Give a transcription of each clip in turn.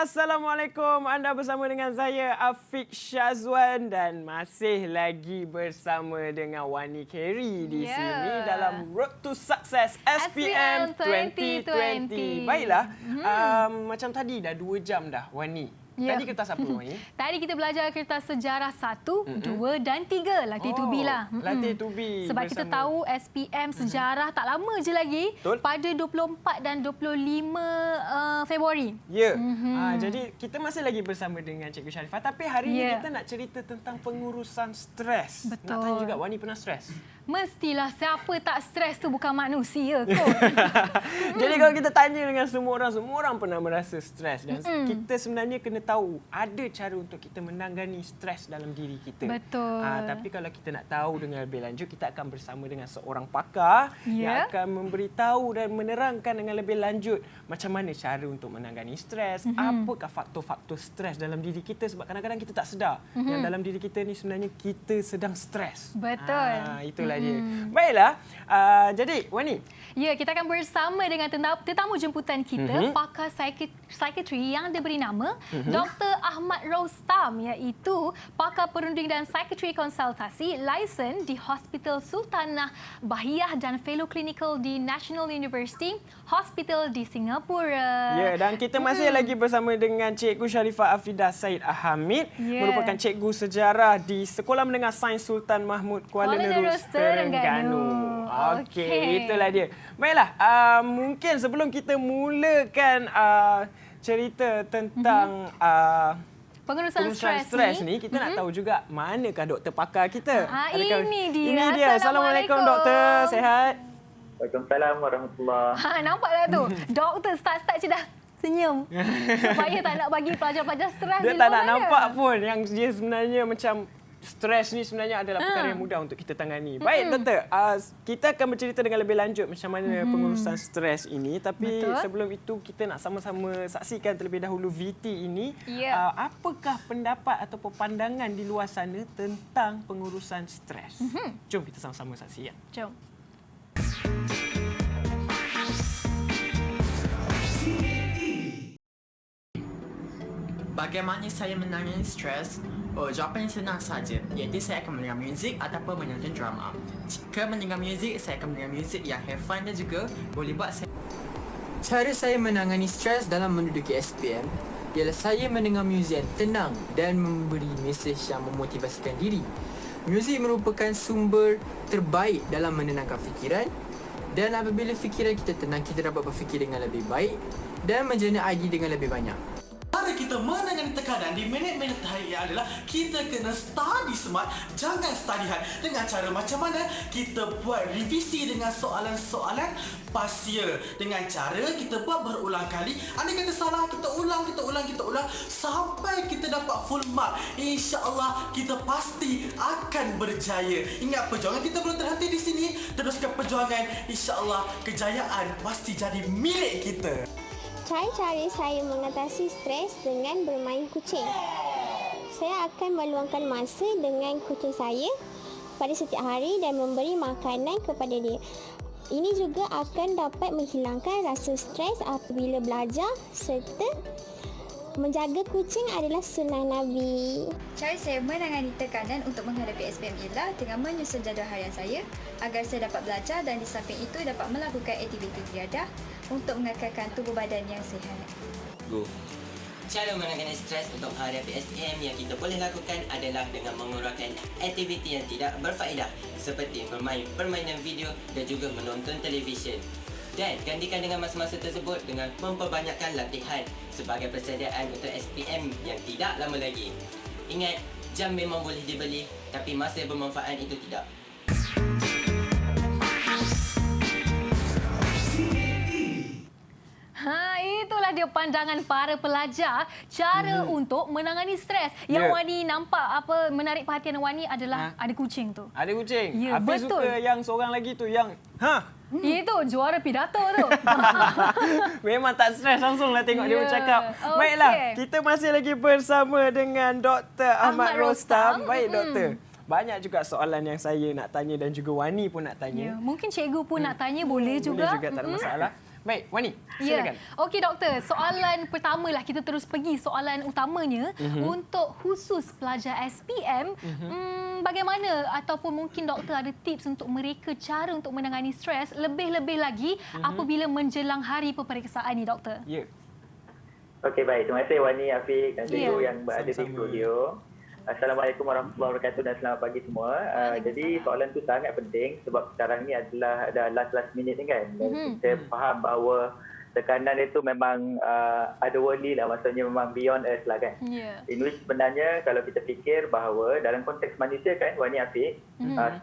Assalamualaikum. Anda bersama dengan saya Afiq Syazwan dan masih lagi bersama dengan Wani Carey di sini dalam Road to Success SPM 2020. Baiklah, macam tadi dah 2 jam dah Wani. Tadi kertas apa Wani? Tadi kita belajar kertas sejarah 1, 2 dan 3. Latih to be lah. Latih to be. Sebab kita tahu SPM sejarah tak lama je lagi. Betul. Pada 24 dan 25 Februari. Ya. Jadi kita masih lagi bersama dengan Cikgu Sharifah. Tapi hari ini kita nak cerita tentang pengurusan stres. Betul. Nak tanya juga, Wani pernah stres? Mestilah, siapa tak stres tu bukan manusia kot. Jadi kalau kita tanya dengan semua orang pernah merasa stres. Dan kita sebenarnya kena tahu ada cara untuk kita menangani stres dalam diri kita. Betul. Tapi kalau kita nak tahu dengan lebih lanjut, kita akan bersama dengan seorang pakar yang akan memberitahu dan menerangkan dengan lebih lanjut macam mana cara untuk menangani stres, apakah faktor-faktor stres dalam diri kita, sebab kadang-kadang kita tak sedar yang dalam diri kita ni sebenarnya kita sedang stres. Betul. Itulah dia. Baiklah, jadi Wani. Ya, kita akan bersama dengan tetamu jemputan kita, pakar psikiatri yang diberi nama Dr. Ahmad Rostam, iaitu pakar perunding dan psikiatri konsultasi, lisen di Hospital Sultanah Bahiyah dan fellow clinical di National University Hospital di Singapura. Ya, dan kita masih lagi bersama dengan Cikgu Sharifah Afidah Said Hamid, merupakan cikgu sejarah di Sekolah Menengah Sains Sultan Mahmud Kuala Nerus, Terengganu. Okey, itulah dia. Baiklah, mungkin sebelum kita mulakan cerita tentang pengurusan stres ni, kita nak tahu juga manakah doktor pakar kita. Ini dia. Ini dia. Assalamualaikum doktor, sihat? Waalaikumsalam warahmatullahi. Nampak tak tu? Doktor start je dah senyum. Supaya tak nak bagi pelajar-pelajar stres. Dia tak nak nampak pun yang dia sebenarnya macam stres ni sebenarnya adalah perkara yang mudah untuk kita tangani. Baik doktor, kita akan bercerita dengan lebih lanjut macam mana pengurusan stres ini. Tapi sebelum itu kita nak sama-sama saksikan terlebih dahulu VT ini. Apakah pendapat atau pandangan di luar sana tentang pengurusan stres? Jom kita sama-sama saksikan. Jom. Bagaimana saya menangani stres? Jawapan yang senang saja, iaitu saya akan mendengar muzik ataupun menonton drama. Jika mendengar muzik, saya akan mendengar muzik yang have fun dan juga boleh buat saya... Cara saya menangani stres dalam menduduki SPM ialah saya mendengar muzik yang tenang dan memberi mesej yang memotivasikan diri. Muzik merupakan sumber terbaik dalam menenangkan fikiran, dan apabila fikiran kita tenang, kita dapat berfikir dengan lebih baik dan menjana idea dengan lebih banyak. Cara kita menangani tekanan di minit-minit hari adalah kita kena study smart, jangan study hard. Dengan cara macam mana? Kita buat revisi dengan soalan-soalan pasia. Dengan cara kita buat berulang kali. Andai kata salah, kita ulang sampai kita dapat full mark. InsyaAllah kita pasti akan berjaya. Ingat, perjuangan kita belum terhenti di sini. Teruskan perjuangan. InsyaAllah kejayaan pasti jadi milik kita. Cara-cara saya mengatasi stres dengan bermain kucing. Saya akan meluangkan masa dengan kucing saya pada setiap hari dan memberi makanan kepada dia. Ini juga akan dapat menghilangkan rasa stres apabila belajar, serta menjaga kucing adalah sunnah Nabi. Cara saya menangani tekanan untuk menghadapi SPM ialah dengan menyusun jadual harian saya agar saya dapat belajar dan di samping itu dapat melakukan aktiviti riadah untuk mengekalkan tubuh badan yang sihat. Cara menangani stres untuk menghadapi SPM yang kita boleh lakukan adalah dengan mengurangkan aktiviti yang tidak berfaedah seperti bermain permainan video dan juga menonton televisyen. Dan gantikan dengan masa-masa tersebut dengan memperbanyakkan latihan sebagai persediaan untuk SPM yang tidak lama lagi. Ingat, jam memang boleh dibeli tapi masa bermanfaat itu tidak. Itulah dia pandangan para pelajar cara untuk menangani stres. Yang Wani nampak menarik perhatian Wani adalah ada kucing tu. Ada kucing. Ya, Hafiz betul. suka yang seorang lagi tu yang Itu juara pidato tu. memang tak stres langsung lah tengok dia bercakap. Baiklah, kita masih lagi bersama dengan Dr. Ahmad Rostam. Baik doktor. Banyak juga soalan yang saya nak tanya dan juga Wani pun nak tanya. Mungkin cikgu pun nak tanya, boleh juga. Boleh juga, tak ada masalah. Baik, Wani, Ya. silakan. Okey doktor, soalan pertamalah kita terus pergi soalan utamanya untuk khusus pelajar SPM. Bagaimana ataupun mungkin doktor ada tips untuk mereka cara untuk menangani stres lebih-lebih lagi apabila menjelang hari peperiksaan ni doktor? Ya. Okey, baik. Terima kasih Wani, Afiq dan cikgu yang berada di Sama-sama. studio. Assalamualaikum warahmatullahi wabarakatuh dan selamat pagi semua. Jadi soalan tu sangat penting sebab sekarang ni adalah last minute ni kan. Dan kita faham bahawa tekanan itu memang otherworldly lah, maksudnya memang beyond us lah kan. Ya. In which sebenarnya kalau kita fikir bahawa dalam konteks manusia kan, Wani, Afiq,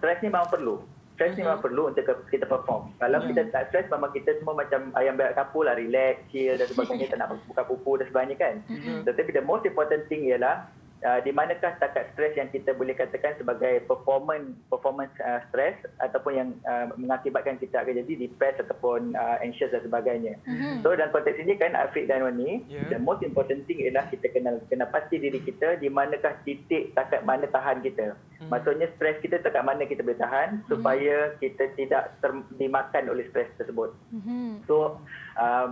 stres ni memang perlu. Stres ni memang perlu untuk kita perform. Kalau kita tak stres, memang kita semua macam ayam berak kapur lah, relax, chill dan sebagainya, tak nak buka pupu dan sebagainya kan. Tetapi the most important thing ialah di manakah takat stres yang kita boleh katakan sebagai performance stres ataupun yang mengakibatkan kita akan jadi depressed ataupun anxious dan sebagainya. So dalam konteks ini kan Afiq dan Wani, the most important thing ialah kita kena pasti diri kita di manakah titik takat mana tahan kita. Maksudnya stres kita takat mana kita boleh tahan supaya kita tidak dimakan oleh stres tersebut. So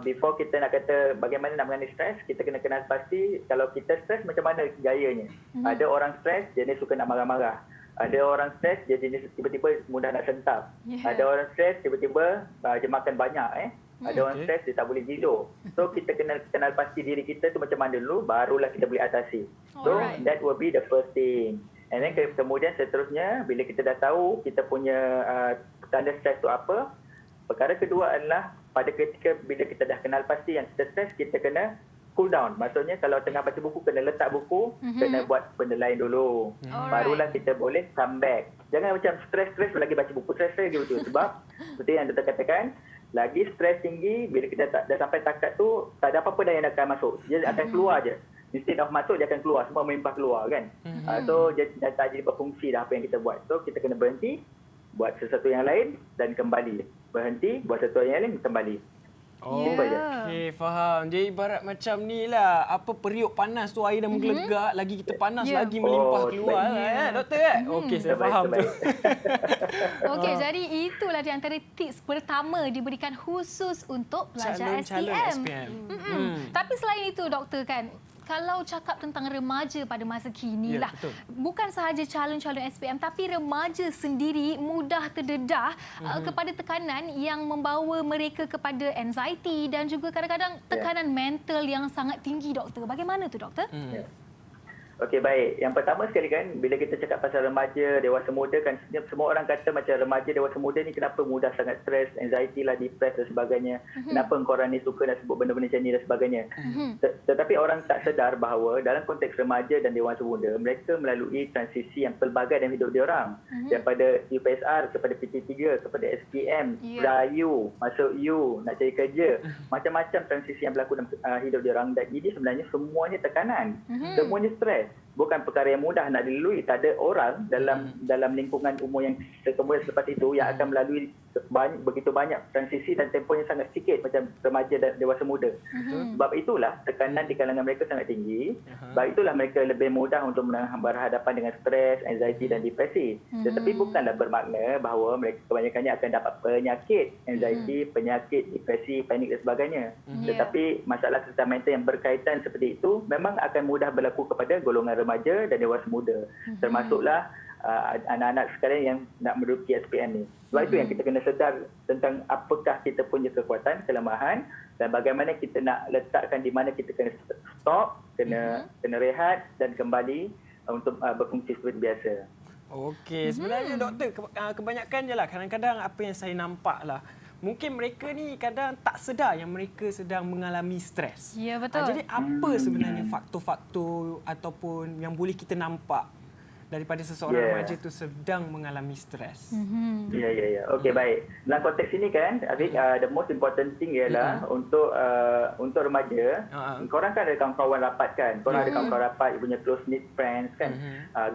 before kita nak kata bagaimana nak mengenai stres, kita kena kenal pasti kalau kita stres macam mana gayanya. Ada orang stres jenis suka nak marah-marah. Ada orang stres dia jenis tiba-tiba mudah nak sentap. Ada orang stres tiba-tiba dia makan banyak Ada orang stres dia tak boleh tidur. So kita kena kenal pasti diri kita tu macam mana dulu, barulah kita boleh atasi. So that will be the first thing. And then kemudian seterusnya bila kita dah tahu kita punya tanda stres tu apa, perkara kedua adalah pada ketika bila kita dah kenal pasti yang kita stres, kita kena cool down. Maksudnya kalau tengah baca buku, kena letak buku, kena buat benda lain dulu. Barulah kita boleh come back. Jangan macam stres lagi baca buku, stres lagi betul. Sebab seperti yang doktor katakan, lagi stres tinggi, bila kita dah sampai takat tu, tak ada apa-apa dah yang akan masuk. Dia akan keluar je. Instead of masuk, dia akan keluar. Semua melimpah keluar kan. So dia tak jadi berfungsi dah apa yang kita buat. So kita kena berhenti, buat sesuatu yang lain dan kembali. Berhenti, buat sesuatu yang lain, kembali. Okey, faham. Dia ibarat macam ni lah. Apa periuk panas tu, air dah menggelegak, lagi kita panas lagi melimpah keluar lah doktor kan? Okey, saya faham tu. Okey, jadi itulah di antara tips pertama diberikan khusus untuk pelajar SPM. Tapi selain itu doktor kan, kalau cakap tentang remaja pada masa kini lah, bukan sahaja calon-calon SPM tapi remaja sendiri mudah terdedah kepada tekanan yang membawa mereka kepada anxiety dan juga kadang-kadang tekanan mental yang sangat tinggi doktor. Bagaimana tu doktor? Okey, baik. Yang pertama sekali kan, bila kita cakap pasal remaja, dewasa muda kan, semua orang kata macam remaja, dewasa muda ni kenapa mudah sangat stres, anxiety lah, depressed dan sebagainya. Kenapa korang ni suka nak sebut benda-benda macam ni dan sebagainya. Tetapi orang tak sedar bahawa dalam konteks remaja dan dewasa muda, mereka melalui transisi yang pelbagai dalam hidup diorang. Daripada UPSR kepada PT3, kepada SPM, berayu, masuk U, nak cari kerja. Macam-macam transisi yang berlaku dalam hidup diorang. Dan ini sebenarnya semuanya tekanan. Semuanya stres. Bukan perkara yang mudah nak dilalui. Tak ada orang dalam lingkungan umur yang kemudian selepas itu yang akan melalui begitu banyak transisi dan tempoh yang sangat sikit macam remaja dan dewasa muda. Sebab itulah tekanan di kalangan mereka sangat tinggi. Sebab itulah mereka lebih mudah untuk berhadapan dengan stres, anxiety dan depresi. Tetapi bukanlah bermakna bahawa mereka kebanyakannya akan dapat penyakit anxiety, penyakit depresi, panik dan sebagainya. Tetapi masalah kesihatan mental yang berkaitan seperti itu memang akan mudah berlaku kepada golongan remaja dan dewasa muda. Termasuklah anak-anak sekalian yang nak menduduki SPM ni. Sebab itu yang kita kena sedar tentang apakah kita punya kekuatan, kelemahan dan bagaimana kita nak letakkan di mana kita kena stop, kena rehat dan kembali untuk berfungsi seperti biasa. Okey, sebenarnya doktor kebanyakan je lah kadang-kadang apa yang saya nampak lah. Mungkin mereka ni kadang tak sedar yang mereka sedang mengalami stres. Ya, betul. Jadi apa sebenarnya faktor-faktor ataupun yang boleh kita nampak daripada seseorang remaja itu sedang mengalami stres? Ya. Okey, baik. Dalam konteks ini kan, Afiq, the most important thing ialah untuk remaja, korang kan ada kawan-kawan rapat kan? Korang ada kawan-kawan rapat, you punya close knit friends kan?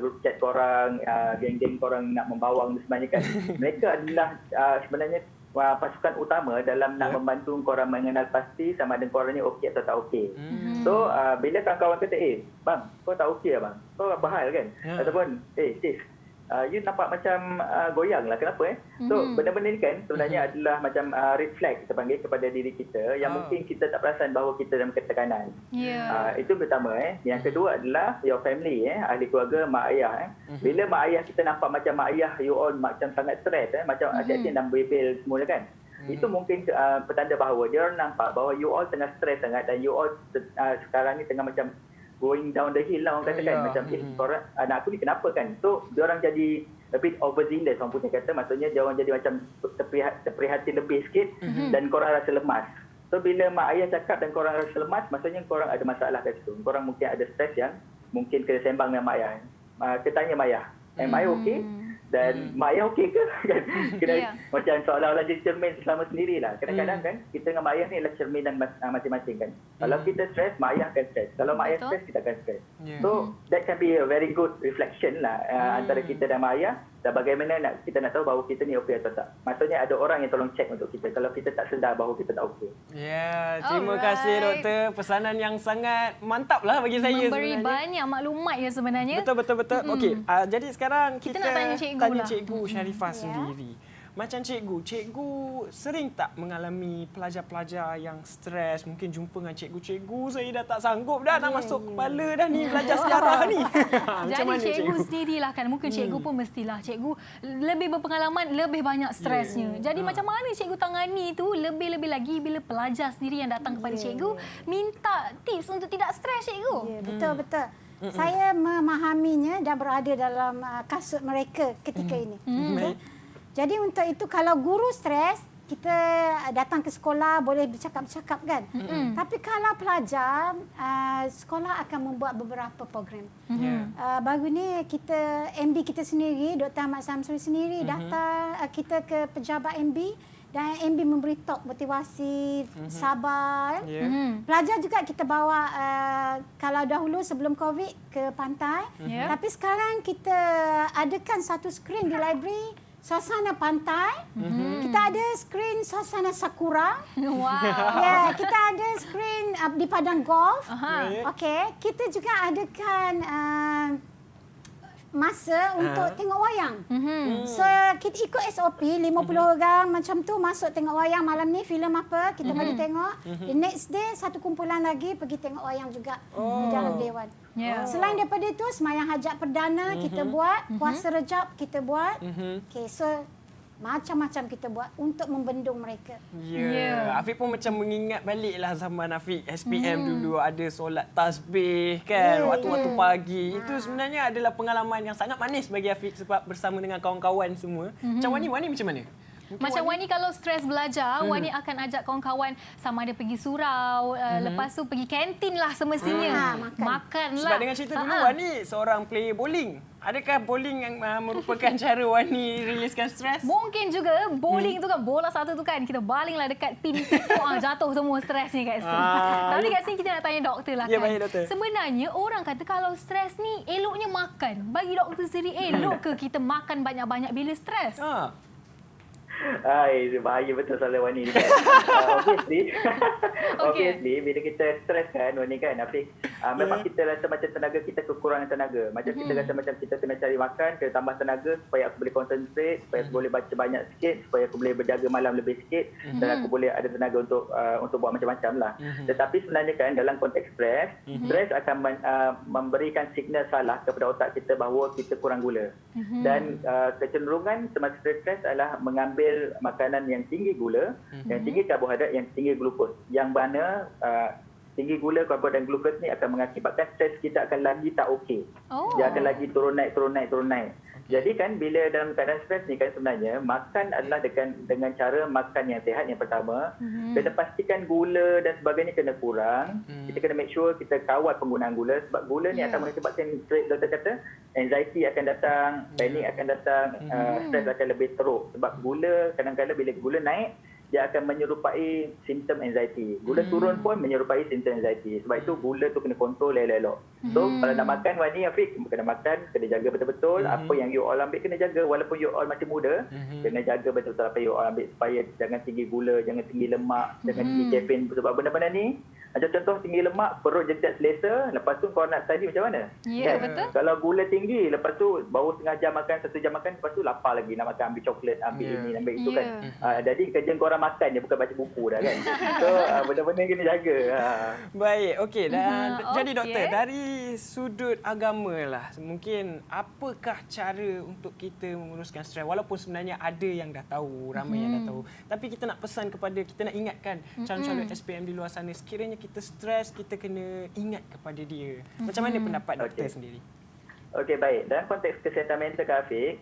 Group chat korang, geng-geng korang nak membawang sebenarnya kan? Mereka adalah sebenarnya pasukan utama dalam nak membantu korang mengenal pasti sama ada korang ni okey atau tak okey. So bila kawan-kawan kata, bang, kau tak okey lah bang, kau apa hal kan? Ataupun, sis, you nampak macam goyang lah. Kenapa? So, benda-benda ni kan sebenarnya adalah macam reflect kita panggil kepada diri kita yang mungkin kita tak perasan bahawa kita dalam ketekanan. Itu pertama. Yang kedua adalah your family, ahli keluarga, mak ayah. Bila mak ayah kita nampak macam mak ayah, you all macam sangat stres, macam asyik nak bebel semua kan. Itu mungkin petanda bahawa dia orang nampak bahawa you all tengah stres sangat dan you all sekarang ni tengah macam going down the hill lah orang katakan. Macam korang, anak aku ni kenapa kan. So dia orang jadi a bit overzealous orang punya kata. Maksudnya dia orang jadi macam terprihatin lebih sikit dan korang rasa lemas. So bila mak ayah cakap dan korang rasa lemas, maksudnya korang ada masalah kat situ. Korang mungkin ada stres yang mungkin kena sembang dengan mak ayah. Kita tanya mak ayah, am I okay? Dan mak ayah okey ke? Kena macam seolah-olah jadi cermin selama sendirilah. Kadang-kadang kan kita dengan mak ayah ni adalah cerminan masing-masing kan. Kalau kita stres, mak ayah akan stres. Kalau mak ayah stres, kita akan stres. So that can be a very good reflection lah antara kita dan mak ayah. Dan bagaimana kita nak tahu bahawa kita ni okey atau tak. Maksudnya ada orang yang tolong check untuk kita kalau kita tak sedar bahawa kita tak okey. Terima kasih doktor. Pesanan yang sangat mantap lah bagi saya Memberi sebenarnya. banyak maklumat ya sebenarnya. Betul. Okey, jadi sekarang kita nak tanya cikgu Sharifah sendiri. Macam cikgu sering tak mengalami pelajar-pelajar yang stres? Mungkin jumpa dengan cikgu, saya dah tak sanggup dah nak masuk kepala dah ni belajar sejarah ni. Jadi cikgu sendirilah kan, mungkin cikgu pun mestilah. Cikgu lebih berpengalaman, lebih banyak stresnya. Jadi macam mana cikgu tangani tu lebih-lebih lagi bila pelajar sendiri yang datang kepada cikgu minta tips untuk tidak stres cikgu? Betul. Saya memahaminya dan berada dalam kasut mereka ketika ini. Jadi untuk itu kalau guru stres, kita datang ke sekolah boleh bercakap-cakap kan. Tapi kalau pelajar, sekolah akan membuat beberapa program. Baru ni kita MB kita sendiri, Dr. Ahmad Samsuri sendiri datang kita ke pejabat MB dan MB memberi talk motivasi, sabar. Pelajar juga kita bawa kalau dahulu sebelum COVID ke pantai. Tapi sekarang kita adakan satu skrin di library suasana pantai. Kita ada skrin suasana sakura. Kita ada skrin di padang golf. Okey, kita juga adakan masa untuk tengok wayang. So kita ikut SOP 50 orang macam tu masuk tengok wayang malam ni filem apa kita bagi tengok. The next day satu kumpulan lagi pergi tengok wayang juga di dalam dewan. Selain daripada itu sembahyang hajat perdana kita buat, puasa Rejab kita buat. Okey, so macam-macam kita buat untuk membendung mereka. Afiq pun macam mengingat baliklah zaman Afiq SPM dulu ada solat tasbih kan waktu-waktu pagi. Itu sebenarnya adalah pengalaman yang sangat manis bagi Afiq sebab bersama dengan kawan-kawan semua. Macam Wani macam mana? Macam Wani kalau stres belajar, Wani akan ajak kawan-kawan sama ada pergi surau, lepas tu pergi kantin lah semestinya. Makan lah. Sebab dengan cerita dulu Wani seorang player bowling. Adakah bowling yang merupakan cara Wani riliskan stres? Mungkin juga bowling tu kan, bola satu tu kan, kita balinglah dekat pin tu, jatuh semua stres ni kat sini. Tapi kat sini kita nak tanya doktor lah kan. Baik, doktor. Sebenarnya orang kata kalau stres ni eloknya makan. Bagi doktor sendiri elok ke kita makan banyak-banyak bila stres? Bahaya betul soalan Wani ni kan. Obviously bila kita stres kan Wani kan Afiq, memang kita rasa macam tenaga kita kekurangan tenaga. Macam kita rasa macam kita kena cari makan, kena tambah tenaga supaya aku boleh concentrate, supaya aku boleh baca banyak sikit, supaya aku boleh berjaga malam lebih sikit dan aku boleh ada tenaga untuk buat macam-macam lah. Tetapi sebenarnya kan dalam konteks stres, stres akan memberikan signal salah kepada otak kita bahawa kita kurang gula. Dan kecenderungan semasa stres adalah mengambil makanan yang tinggi gula, yang tinggi karbohidrat, yang tinggi glukos. Yang mana tinggi gula, karbohidrat dan glukos ni akan mengakibatkan stres kita akan lagi tak okey. Dia akan lagi turun naik. Jadi kan bila dalam keadaan stres ni kan sebenarnya makan adalah dengan cara makan yang sihat yang pertama. Kena pastikan gula dan sebagainya kena kurang. Kita kena make sure kita kawal penggunaan gula sebab gula ni akan mengakibatkan doktor kata anxiety akan datang, panik akan datang, stres akan lebih teruk sebab gula kadang-kadang bila gula naik dia akan menyerupai simptom anxiety. Gula turun pun menyerupai simptom anxiety. Sebab itu gula tu kena kontrol elok-elok. So kalau nak makan Wani Afiq, kena makan, kena jaga betul-betul. Apa yang you all ambil kena jaga. Walaupun you all masih muda, kena jaga betul-betul apa you all ambil supaya jangan tinggi gula, jangan tinggi lemak, jangan tinggi kafein. Sebab benda-benda ni Macam contoh tinggi lemak, perut jadi tak selesa, lepas tu kau nak study macam mana? Ya, betul. Kalau gula tinggi, lepas tu baru setengah jam makan, 1 jam makan, lepas tu lapar lagi nak makan, ambil coklat, ambil ini, ambil itu kan. Jadi kerja korang makan je, bukan baca buku dah kan. So benda-benda kena jaga. Baik, okey. Dan jadi doktor, dari sudut agama lah, mungkin apakah cara untuk kita menguruskan stres? Walaupun sebenarnya ada yang dah tahu, ramai yang dah tahu. Tapi kita nak pesan kepada, kita nak ingatkan calon-calon SPM di luar sana, sekiranya kita stres, kita kena ingat kepada dia. Macam mana pendapat doktor sendiri? Okey, baik. Dalam konteks kesihatan mental, Kak Afiq,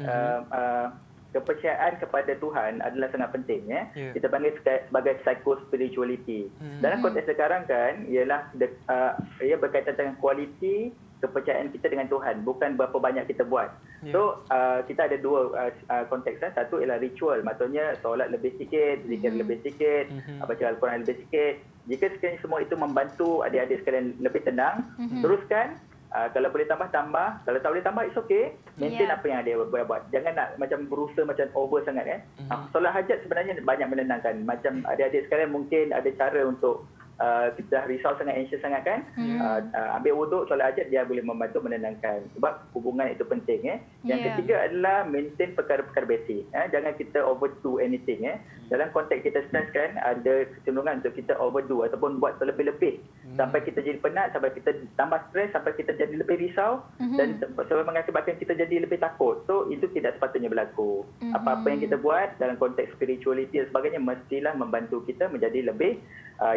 kepercayaan kepada Tuhan adalah sangat penting. Kita panggil sebagai psycho-spirituality. Dalam konteks sekarang kan, ialah ia berkaitan dengan kualiti kepercayaan kita dengan Tuhan, bukan berapa banyak kita buat. So, kita ada dua konteks. Satu ialah ritual, maksudnya solat lebih sikit, zikir lebih sikit, baca Al-Quran lebih sikit. Jika sekiranya semua itu membantu adik-adik sekalian lebih tenang, teruskan. Kalau boleh tambah-tambah, kalau tak boleh tambah, it's okay. Maintain apa yang adik buat. Jangan nak macam berusaha macam over sangat kan. Solat hajat sebenarnya banyak menenangkan. Macam adik-adik sekalian mungkin ada cara untuk kita risau sangat, anxious sangat kan, ambil wuduk, solat hajat, dia boleh membantu menenangkan, sebab hubungan itu penting. Yang ketiga adalah maintain perkara-perkara basic. Jangan kita overdo anything. Dalam konteks kita stres kan, ada kecenderungan untuk kita overdo ataupun buat terlebih-lebih sampai kita jadi penat, sampai kita tambah stres, sampai kita jadi lebih risau dan mengakibatkan kita jadi lebih takut. So itu tidak sepatutnya berlaku. Apa-apa yang kita buat dalam konteks spirituality dan sebagainya mestilah membantu kita menjadi lebih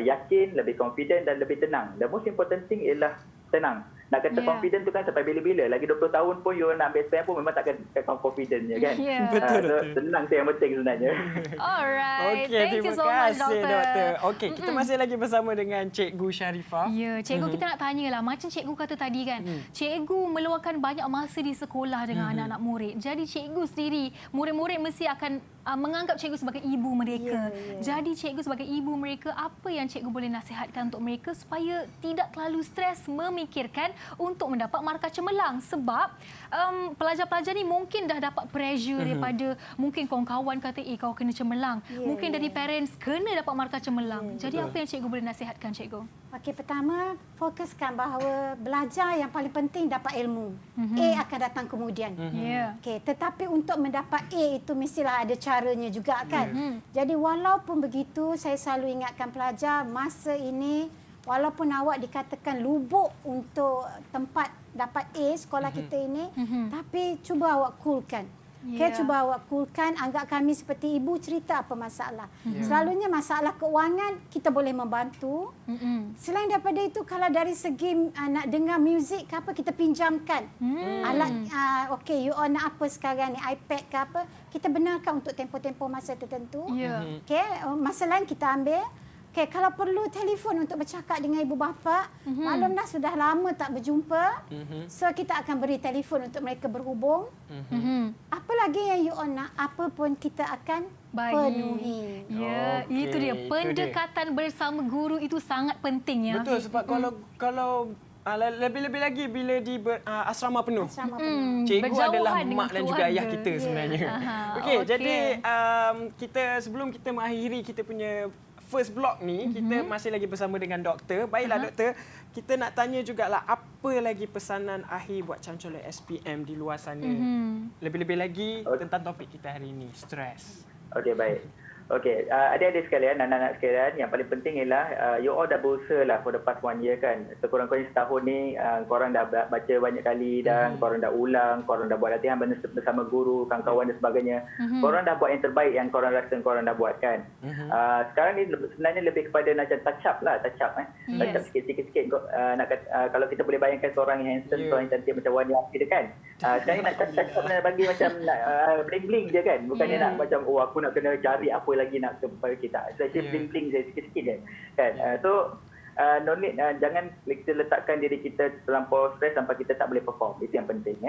yakin, lebih confident dan lebih tenang. The most important thing ialah tenang. Nak kata confident tu kan sampai bila-bila. Lagi 20 tahun pun you nak ambil SPM pun memang takkan confident je kan. Betul. Tenang tu yang penting sebenarnya. Alright. Okey, Thank you so much, doktor. Okey, kita masih lagi bersama dengan Cikgu Sharifah. Ya, cikgu kita nak tanyalah, macam cikgu kata tadi kan, cikgu meluangkan banyak masa di sekolah dengan anak-anak murid. Jadi cikgu sendiri, murid-murid mesti akan menganggap cikgu sebagai ibu mereka. Jadi cikgu sebagai ibu mereka, apa yang cikgu boleh nasihatkan untuk mereka supaya tidak terlalu stres memikirkan untuk mendapat markah cemerlang? Sebab pelajar-pelajar ni mungkin dah dapat pressure daripada mungkin kawan-kawan kata kau kena cemerlang. Mungkin dari parents kena dapat markah cemerlang. Jadi apa yang cikgu boleh nasihatkan, cikgu? Okey, pertama fokuskan bahawa belajar yang paling penting dapat ilmu. A akan datang kemudian. Okey, tetapi untuk mendapat A itu mestilah ada caranya juga kan. Jadi walaupun begitu, saya selalu ingatkan pelajar masa ini, walaupun awak dikatakan lubuk untuk tempat dapat A sekolah kita ini, tapi cuba awak coolkan. Cuba awak coolkan, anggap kami seperti ibu, cerita apa masalah. Selalunya masalah keuangan kita boleh membantu. Selain daripada itu, kalau dari segi nak dengar muzik ke apa, kita pinjamkan alat. Okey, you all nak apa sekarang ni, iPad ke apa, kita benarkan untuk tempoh-tempoh masa tertentu. Okey, masa lain kita ambil. Okey, kalau perlu telefon untuk bercakap dengan ibu bapa, maklum dah sudah lama tak berjumpa. So kita akan beri telefon untuk mereka berhubung. Apa lagi yang you all nak, apa pun kita akan penuhi. Itu dia. Pendekatan bersama guru itu sangat penting ya. Betul, sebab kalau lebih-lebih lagi bila di asrama penuh. Cikgu adalah mak dan juga ayah kita sebenarnya. Okey, jadi kita sebelum kita mengakhiri kita punya first block ni, kita masih lagi bersama dengan doktor. Baiklah doktor, kita nak tanya jugalah apa lagi pesanan akhir buat calon-calon SPM di luar sana. Lebih-lebih lagi tentang topik kita hari ini, stres. Okey, baik. Okey, adik-adik sekalian, anak-anak sekalian, yang paling penting ialah you all dah berusaha lah for the past 1 year kan. Sekurang-kurangnya setahun ni, korang dah baca banyak kali dan korang dah ulang, korang dah buat latihan bersama guru, kawan-kawan dan sebagainya. Korang dah buat yang terbaik yang korang rasa korang dah buat kan. Sekarang ni sebenarnya lebih kepada macam touch up lah, touch up sikit-sikit. Kalau kita boleh bayangkan seorang yang handsome, seorang yang cantik macam Wani Afif kan. Sekarang ni nak touch up bagi macam bling-bling je kan. Bukannya nak macam, aku nak kena cari apa lagi nak kepada kita. Saya bling-bling je sikit-sikit je kan. No need, jangan kita letakkan diri kita terlampau stres sampai kita tak boleh perform. Itu yang penting.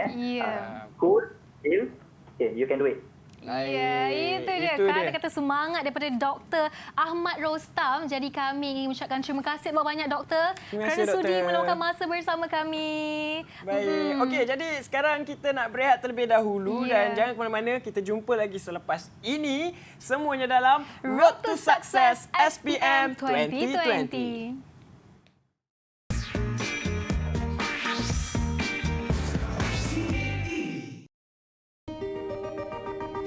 Cool, chill, you can do it. Itu dia. Kata-kata semangat daripada Dr. Ahmad Rostam. Jadi kami ingin mengucapkan terima kasih banyak doktor kerana sudi meluangkan masa bersama kami. Baik. Okey, jadi sekarang kita nak berehat terlebih dahulu dan jangan ke mana-mana, kita jumpa lagi selepas ini semuanya dalam Road to Success SPM 2020.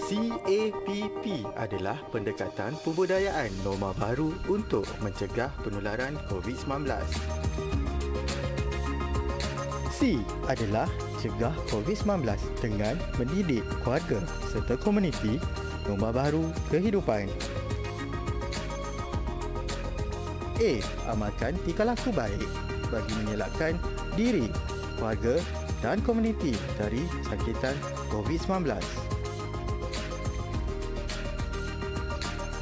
CAPP adalah pendekatan pembudayaan norma baru untuk mencegah penularan COVID-19. C adalah cegah COVID-19 dengan mendidik keluarga serta komuniti norma baru kehidupan. A. Amalkan tingkah laku baik bagi mengelakkan diri, keluarga dan komuniti dari jangkitan COVID-19.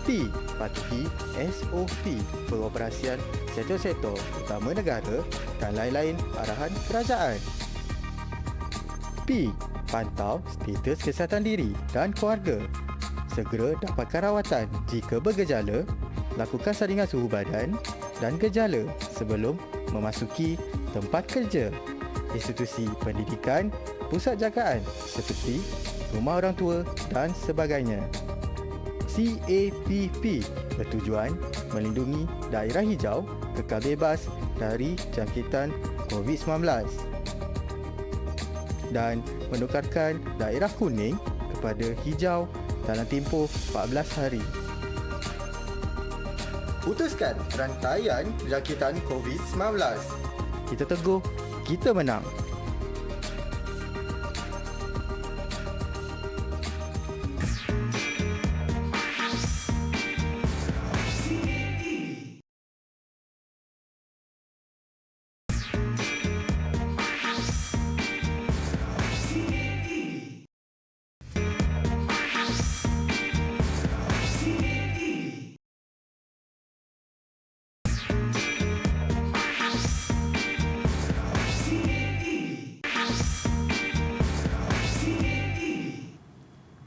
P. Patuhi SOP pengoperasian sektor-sektor utama negara dan lain-lain arahan kerajaan. P. Pantau status kesihatan diri dan keluarga. Segera dapatkan rawatan jika bergejala, lakukan saringan suhu badan dan gejala sebelum memasuki tempat kerja, institusi pendidikan, pusat jagaan seperti rumah orang tua dan sebagainya. CAPP bertujuan melindungi daerah hijau kekal bebas dari jangkitan COVID-19 dan menukarkan daerah kuning kepada hijau dalam tempoh 14 hari. Putuskan rantaian jangkitan COVID-19. Kita teguh, kita menang.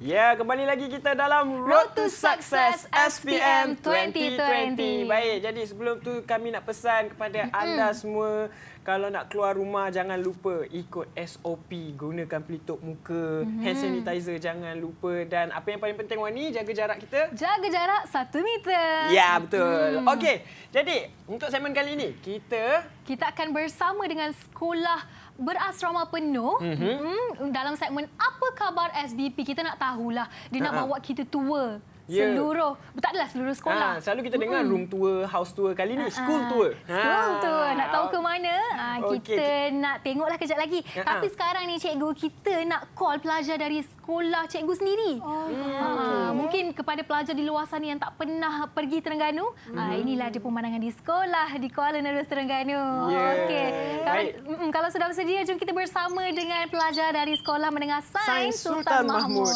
Ya, kembali lagi kita dalam Road to Success SPM 2020. Baik, jadi sebelum tu kami nak pesan kepada anda semua, kalau nak keluar rumah jangan lupa ikut SOP, gunakan pelitup muka, hand sanitizer jangan lupa, dan apa yang paling penting Wani, jaga jarak kita. Jaga jarak 1 meter. Ya, betul. Okey, jadi untuk segmen kali ini kita akan bersama dengan sekolah berasrama penuh. Dalam segmen Apa Khabar SBP, kita nak tahulah dia nak bawa kita tour seluruh, taklah seluruh sekolah. Selalu kita dengar room tour, house tour. Kali ni school tour. School tour. Nak tahu ke mana? Kita nak tengoklah kejap lagi. Tapi sekarang ni cikgu, kita nak call pelajar dari sekolah cikgu sendiri. Mungkin kepada pelajar di luar sana yang tak pernah pergi Terengganu, inilah dia pemandangan di sekolah di Kuala Nerus Terengganu. Okey. Kalau sudah bersedia, jom kita bersama dengan pelajar dari Sekolah Menengah Sains Sultan Mahmud.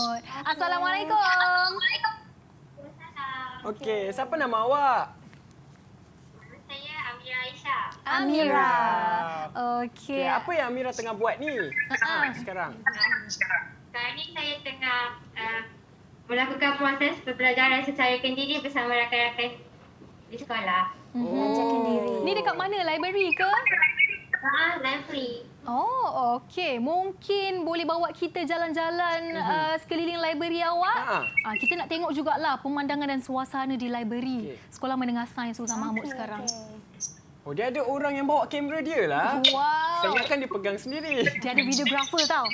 Assalamualaikum. Okey, siapa nama awak? Saya Amira Aisyah. Amira. Okey. Apa yang Amira tengah buat ni sekarang? Sekarang ni saya tengah melakukan proses pembelajaran secara kendiri bersama rakan-rakan di sekolah. Belajar kendiri. Ni dekat mana? Library ke? Library. Oh, okey. Mungkin boleh bawa kita jalan-jalan sekeliling library awak. Kita nak tengok jugalah pemandangan dan suasana di library Sekolah Menengah Sains Sultan Mahmud sekarang. Oh, dia ada orang yang bawa kamera dia lah. Wow. Saya ingatkan dia pegang sendiri. Dia ada videographer tau.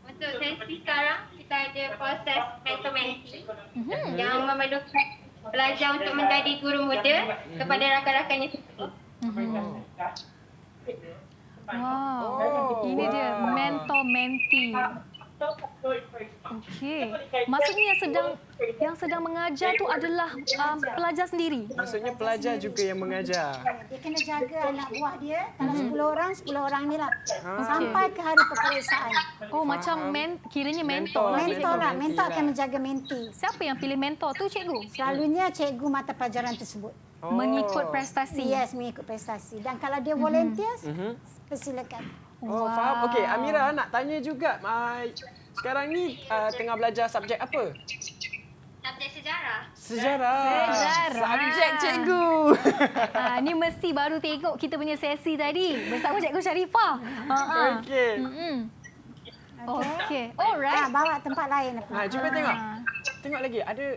Untuk sesi sekarang, kita ada proses mentor-mentee yang memerlukan pelajar untuk menjadi guru muda kepada rakan-rakannya sendiri. Wow. Ini dia mentor-mentee. Okey. Maksudnya yang sedang mengajar tu adalah pelajar sendiri. Maksudnya pelajar juga yang mengajar. Dia kena jaga anak buah dia. Kalau 10 orang ni lah. Sampai ke hari peperiksaan. Oh, macam kiranya mentor lah. Mentor akan menjaga mentee. Siapa yang pilih mentor tu, cikgu? Selalunya cikgu mata pelajaran tersebut. Mengikut prestasi. Yes, mengikut prestasi. Dan kalau dia volunteers, persilakan. Oh, faham. Okey, Amira nak tanya juga. Sekarang ni tengah belajar subjek apa? Subjek sejarah. Sejarah. Subjek cikgu. Ni mesti baru tengok kita punya sesi tadi bersama Cikgu Sharifah. Okey. Okey. Alright. Bawa tempat lain. Cuba tengok. Tengok lagi. Ada.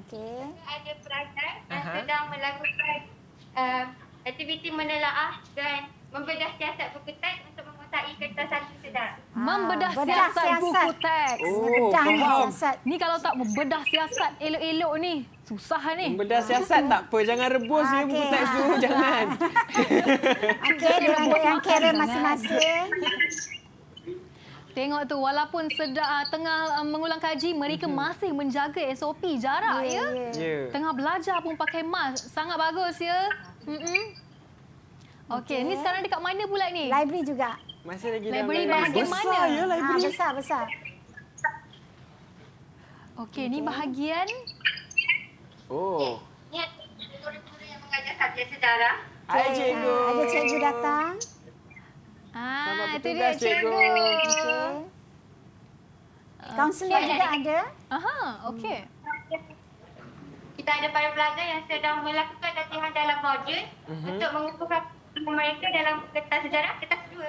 Okey. Ada pelajar yang sedang melakukan aktiviti menelaah dan membedah siasat berkutat untuk menguasai kertas satu sedara. Membedah bedah siasat siasat. buku teks. Bedah ni faham. siasat. Ni kalau tak membedah siasat elok-elok ni, susah ni. Membedah siasat tak apa. Jangan rebus ya buku Okey. teks tu. Jangan. Okey, dia ada yang kira masing-masing. Tengok tu, walaupun tengah mengulang kaji, mereka masih menjaga SOP jarak ya. Ya. Tengah belajar pun pakai mask. Sangat bagus ya. Okey, ni sekarang dekat mana pula ni? Library juga. Masih lagi dalam Library bahagian mana? Besar ya library. Besar. Okey, ni bahagian Oh. Ni guru-guru yang mengajar subjek sejarah. Hai cikgu. Ada cikgu datang. Selamat itu bertugas, dia cikgu. Okey. Kaunselor juga ada. Aha, okey. Kita ada para pelajar yang sedang melakukan latihan dalam modul untuk mengukuhkan mereka dalam kertas sejarah kertas 2.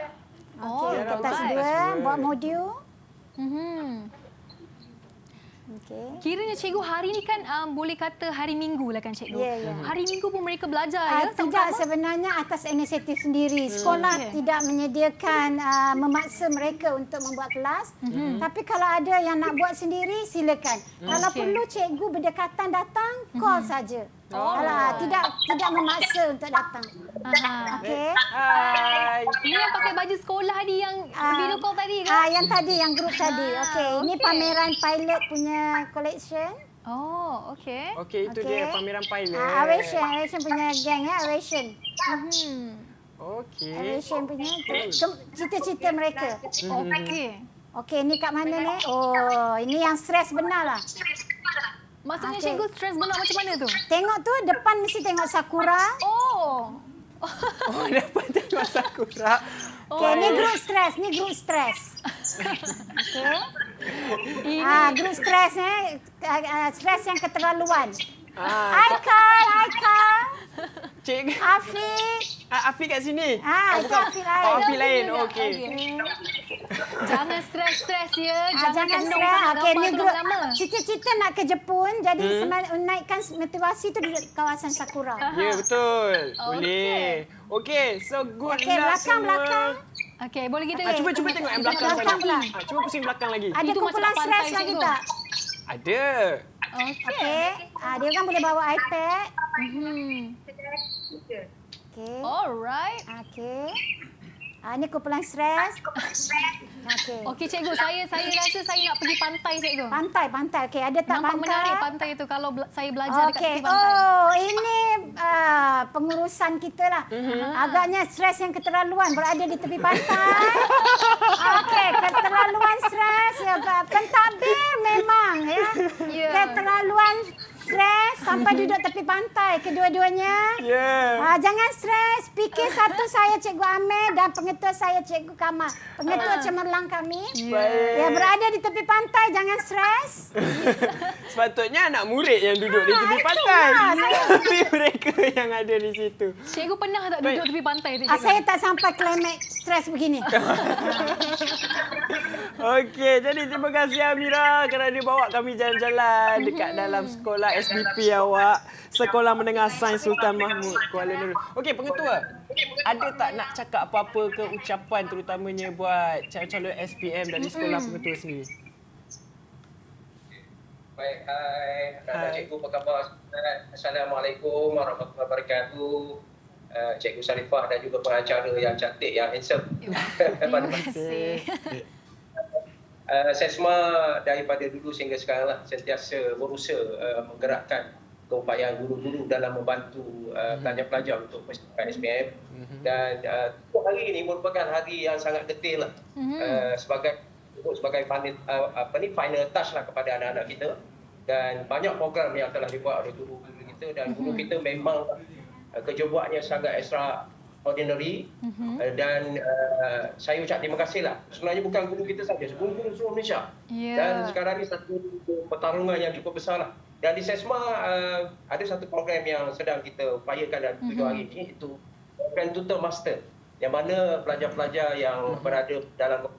Oh, Okey, kertas baik. 2 buat modul. Okey. Kiranya cikgu hari ni kan boleh kata hari Minggu lah kan cikgu. Ya. Hari Minggu pun mereka belajar ya Tidak, sama-sama. sebenarnya atas inisiatif sendiri. Sekolah tidak menyediakan memaksa mereka untuk membuat kelas. Tapi kalau ada yang nak buat sendiri, silakan. Kalau perlu cikgu berdekatan datang, call saja. Kalau tidak memaksa untuk datang. Okey. Hai. Ni yang pakai baju sekolah ni yang video call tadi kan? Yang tadi, yang grup tadi. Okey, ini pameran pilot punya collection. Oh, okey. Okey, itu dia pameran pilot. Aviation punya geng ya, Aviation. Okey. Aviation punya cita-cita mereka. Okey. Okey, ni kat mana ni? Oh, ini yang stres benar lah. Maksudnya cikgu stres benar macam mana tu? Tengok tu, depan mesti tengok sakura. Oh. Oh, dapat tengok sakura. Okey, ni grup stres, ni grup stres. Okey. Grup stres ni, stres yang keterlaluan. Hai Kal. Cikgu. Afiq. Afiq kat sini. Itu Afiq lain. Oh, Afiq lain. Okey. Jangan stres-stres ya. Jangan kendung stres. sangat Okey, gambar ni tu grup lama. cita-cita nak ke Jepun. Jadi menaikkan motivasi tu duduk di kawasan Sakura. Ya, betul. Boleh. Okey, so good Okey, luck belakang. Okey, boleh kita Cuba tengok yang belakang Belakang pula. sana. Cuba pusing belakang lagi. Ada Itu kumpulan macam stres pantai, lagi cikgu. tak? Ada. Okey. Dia kan boleh bawa iPad. Okey. Alright. Okey. Ini kumpulan stres. Okey. Okey cikgu, saya rasa saya nak pergi pantai cikgu. Pantai. Okey, ada tak Nampak pantai? menarik pantai tu kalau saya belajar dekat Okey. tepi pantai. Oh, ini pengurusan kita lah. Agaknya stres yang keterlaluan berada di tepi pantai. Okey, keterlaluan stres. Pentadbir memang ya. Keterlaluan stres sampai duduk tepi pantai kedua-duanya. Jangan stres. Fikir satu, saya Cikgu Amir dan pengetua saya Cikgu Kamal. Pengetua cemerlang kami. Yang berada di tepi pantai, jangan stres. Sepatutnya anak murid yang duduk di tepi pantai. Tapi mereka yang ada di situ. Cikgu pernah tak duduk tepi pantai tu cikgu? Saya tak sampai klimaks stres begini. Okey, jadi terima kasih Amira kerana bawa kami jalan-jalan dekat dalam sekolah SBP awak, Sekolah Menengah Sains Sultan Mahmud, Kuala Lumpur. Okey, pengetua, ada tak nak cakap apa-apa ke ucapan terutamanya buat calon-calon SPM dari sekolah pengetua sendiri? Baik, hai. Cikgu apa khabar? Assalamualaikum warahmatullahi wabarakatuh. Cikgu Sarifah dan juga pengacara yang cantik, yang handsome. Terima kasih. Saya semua daripada dulu sehingga sekarang lah sentiasa berusaha menggerakkan keupayaan guru-guru dalam membantu pelajar-pelajar untuk melakukan SPM. Dan hari ini merupakan hari yang sangat detail lah. Sebagai final touch lah kepada anak-anak kita. Dan banyak program yang telah dibuat oleh guru-guru kita, dan guru kita memang kerja buatnya sangat extraordinary. Dan saya ucap terima kasih lah. Sebenarnya bukan guru kita saja, guru-guru seluruh Malaysia. Dan sekarang ini satu pertarungan yang cukup besar lah. Dan di SESMA ada satu program yang sedang kita upayakan dalam 7 hari ini, iaitu program Tutor Master, yang mana pelajar-pelajar yang berada dalam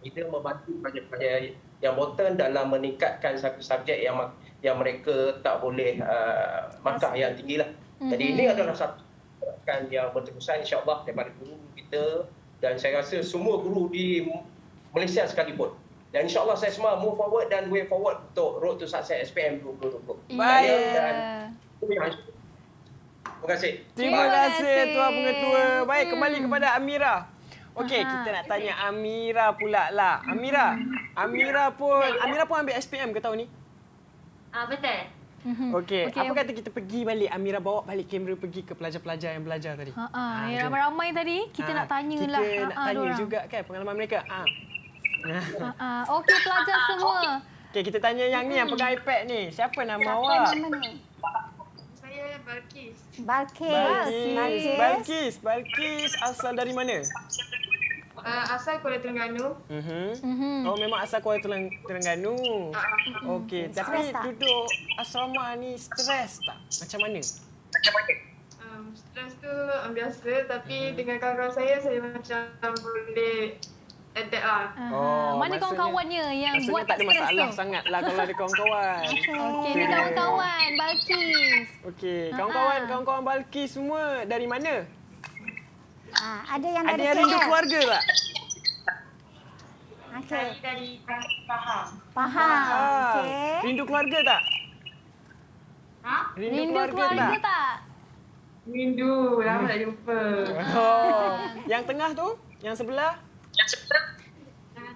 kita membantu pelajar-pelajar yang boten dalam meningkatkan satu subjek yang mereka tak boleh markah yang tinggi lah. Jadi ini adalah satu gerakan yang berterusan, insyaAllah, daripada guru kita dan saya rasa semua guru di Malaysia sekalipun. Dan insyaAllah saya semua move forward dan way forward untuk Road to Success SPM 2020. Baik. Dan terima kasih. Terima kasih Tuan Pengetua. Baik, kembali kepada Amira. Okey, kita nak tanya Amira pula lah. Amira pun ambil SPM ke tahun ni? Betul. Okey, apa kata kita pergi balik, Amira bawa balik kamera pergi ke pelajar-pelajar yang belajar tadi. Yang ramai-ramai tadi, kita nak tanyalah. Kita nak tanya juga kan pengalaman mereka. Okey, pelajar semua. Okey, kita tanya yang ni yang pegang iPad ni. Siapa nama awak? Saya Balkis. Balkis asal dari mana? Asal Kuala Terengganu. Oh, memang asal Kuala Terengganu. Okey, tapi duduk asrama ni stres tak? Macam mana? Stres tu biasa, tapi dengan kawan-kawan saya macam boleh adapt lah. Mana kawan-kawannya yang buat tak ada stres masalah tu? sangatlah kalau ada kawan-kawan. Okey, ni kawan-kawan Balkis. Okey, kawan-kawan Balkis semua dari mana? Ada yang dari rindu keluarga tak? Okey. Dari Pahang. Okey. Rindu keluarga tak? Rindu keluarga tak? Rindu, lama tak jumpa. Yang tengah tu? Yang sebelah?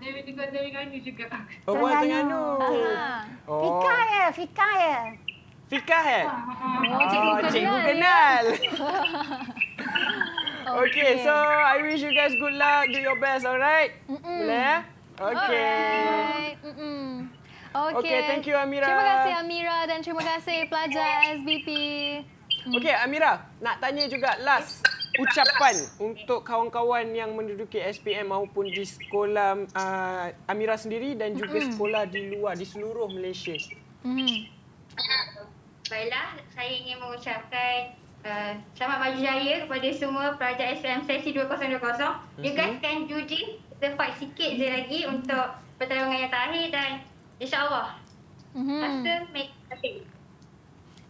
Dari Terengganu juga. Oh, buat Terengganu. Fikah ya. Fikah cikgu kenal. Okay, so I wish you guys good luck. Do your best, alright? Boleh ya? Okay. Okay, thank you Amira. Terima kasih Amira dan terima kasih pelajar SBP. Okay, Amira, nak tanya juga last ucapan untuk kawan-kawan yang menduduki SPM maupun di sekolah Amira sendiri dan juga sekolah di luar, di seluruh Malaysia. Baiklah, saya ingin mengucapkan selamat maju jaya kepada semua pelajar SPM sesi 2020. You guys can do this. Kita fight sikit je lagi untuk pertarungan yang terakhir dan insyaAllah rasa make happy.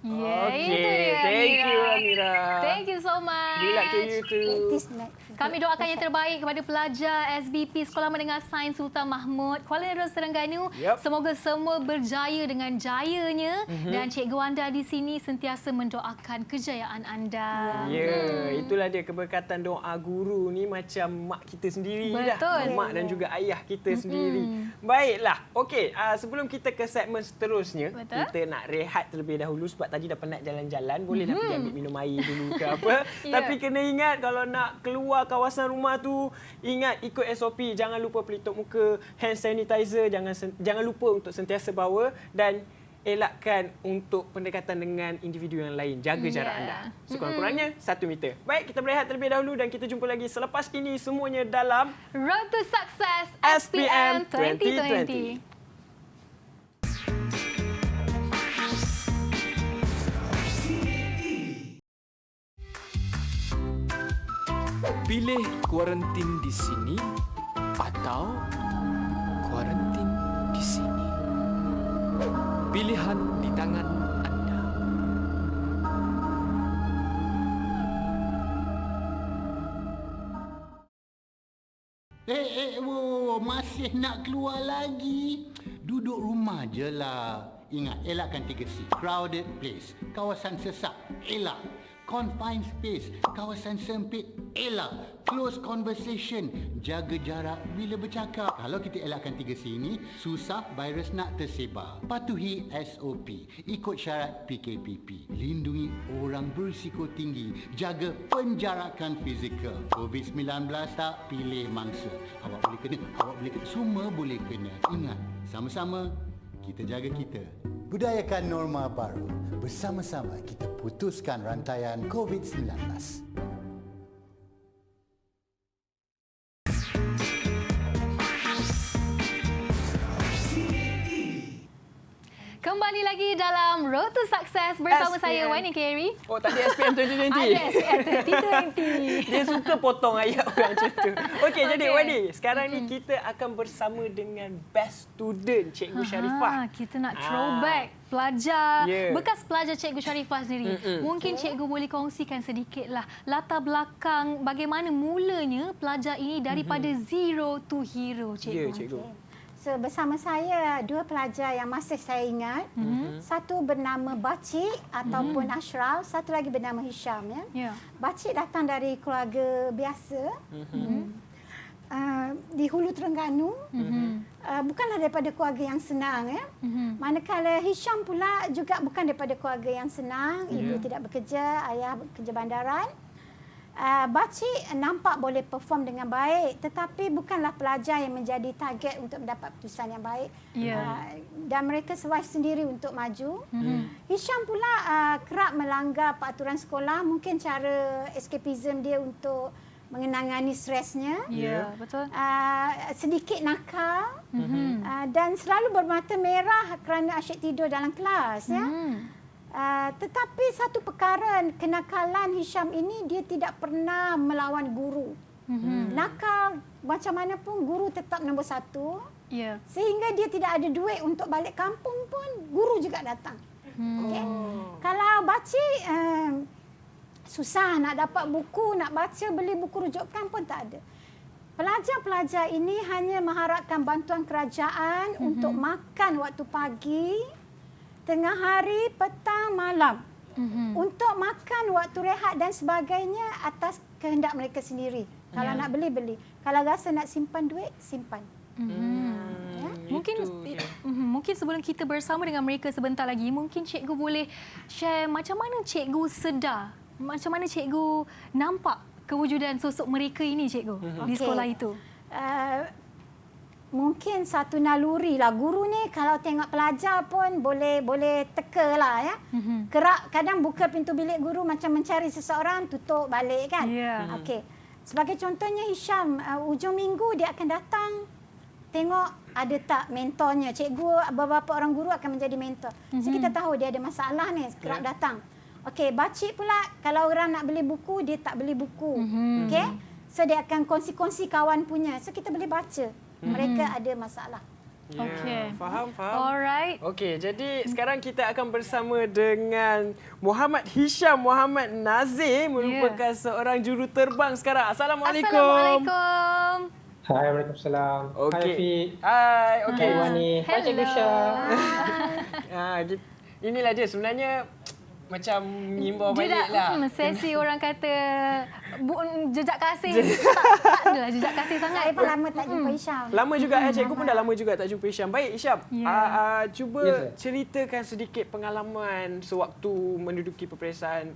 Okay, thank you Amira. Thank you so much. Good luck to you too. Kami doakan yang terbaik kepada pelajar SBP Sekolah Menengah Sains Sultan Mahmud Kuala Lumpur Terengganu. Semoga semua berjaya dengan jayanya dan cikgu anda di sini sentiasa mendoakan kejayaan anda. Ya, itulah dia keberkatan doa guru ni macam mak kita sendiri dah. Mak dan juga ayah kita sendiri. Baiklah. Okey, sebelum kita ke segmen seterusnya, kita nak rehat terlebih dahulu sebab tadi dah penat jalan-jalan. Bolehlah pergi ambil minum air dulu ke apa. Tapi kena ingat kalau nak keluar kawasan rumah tu, ingat ikut SOP. Jangan lupa pelitup muka, hand sanitizer, jangan lupa untuk sentiasa bawa dan elakkan untuk pendekatan dengan individu yang lain. Jaga jarak anda. Sekurang-kurangnya 1 meter. Baik, kita berehat terlebih dahulu dan kita jumpa lagi selepas ini semuanya dalam Road to Success SPM 2020. Pilih kuarantin di sini atau kuarantin di sini. Pilihan di tangan anda. Masih nak keluar lagi? Duduk rumah je lah. Ingat, elakkan 3C. Crowded place, kawasan sesak, elak. Confined space, kawasan sempit, elak. Close conversation, jaga jarak bila bercakap. Kalau kita elakkan 3C ini, susah virus nak tersebar. Patuhi SOP, ikut syarat PKPP. Lindungi orang berisiko tinggi, jaga penjarakan fizikal. COVID-19 tak pilih mangsa. Awak boleh kena, semua boleh kena. Ingat, sama-sama kita jaga kita. Budayakan norma baru. Bersama-sama kita putuskan rantaian COVID-19. Kembali lagi dalam Road to Success bersama SPM. saya, Wani Carey. Oh, tak ada SPM 2020. Ada SPM 2020. Dia suka potong ayat orang macam tu. Okey, jadi Okey. Wani, sekarang ni kita akan bersama dengan best student Cikgu Sharifah. Kita nak throwback pelajar, Yeah. bekas pelajar Cikgu Sharifah sendiri. Mungkin cikgu boleh kongsikan sedikitlah latar belakang bagaimana mulanya pelajar ini daripada zero to hero, cikgu. Ya, cikgu. So, bersama saya dua pelajar yang masih saya ingat. Satu bernama Bacik ataupun Ashraf, satu lagi bernama Hisham. Ya. Bacik datang dari keluarga biasa di Hulu Terengganu. Bukanlah daripada keluarga yang senang. Manakala Hisham pula juga bukan daripada keluarga yang senang. Ibu tidak bekerja, ayah bekerja bandaran. Bacik nampak boleh perform dengan baik, tetapi bukanlah pelajar yang menjadi target untuk mendapat keputusan yang baik. Dan mereka survive sendiri untuk maju. Hisham pula kerap melanggar peraturan sekolah, mungkin cara escapism dia untuk mengenangani stresnya. Ya, betul. Sedikit nakal dan selalu bermata merah kerana asyik tidur dalam kelas. Tetapi satu perkara, kenakalan Hisham ini, dia tidak pernah melawan guru. Nakal macam mana pun, guru tetap nombor satu. Sehingga dia tidak ada duit untuk balik kampung pun, guru juga datang. Okay? Kalau Bacik, susah nak dapat buku, nak baca, beli buku rujukan pun tak ada. Pelajar-pelajar ini hanya mengharapkan bantuan kerajaan untuk makan waktu pagi, tengah hari, petang, malam. Untuk makan waktu rehat dan sebagainya atas kehendak mereka sendiri. Kalau nak beli, beli. Kalau rasa nak simpan duit, simpan. Mungkin sebelum kita bersama dengan mereka sebentar lagi, mungkin cikgu boleh share macam mana cikgu sedar, macam mana cikgu nampak kewujudan sosok mereka ini, cikgu, di sekolah itu. Mungkin satu naluri lah. Guru ni kalau tengok pelajar pun boleh teka lah ya. Kerap kadang buka pintu bilik guru macam mencari seseorang, tutup balik kan. Okey. Sebagai contohnya Hisham, ujung minggu dia akan datang tengok ada tak mentornya. Cikgu, beberapa orang guru akan menjadi mentor. So kita tahu dia ada masalah ni, kerap datang. Okey, Bacik pula kalau orang nak beli buku, dia tak beli buku. Okey. So dia akan kongsi-kongsi kawan punya. So kita boleh baca. Mereka ada masalah. Okey. Faham. Alright. Okey, jadi sekarang kita akan bersama dengan Muhammad Hisham Muhammad Nazir, merupakan seorang juruterbang sekarang. Assalamualaikum. Assalamualaikum. Hai, Waalaikumsalam. Okey. Hai, Afiq. Hai, okey. Hai, Wani. Hai, Cikgu Syah. Inilah dia sebenarnya macam mengimbau balik lah. Sesi orang kata jejak kasih. tak adalah jejak kasih sangat. Saya pun lama tak jumpa Hisham. Lama juga cikgu pun dah lama juga tak jumpa Hisham. Baik Hisham, cuba ceritakan sedikit pengalaman sewaktu menduduki peperiksaan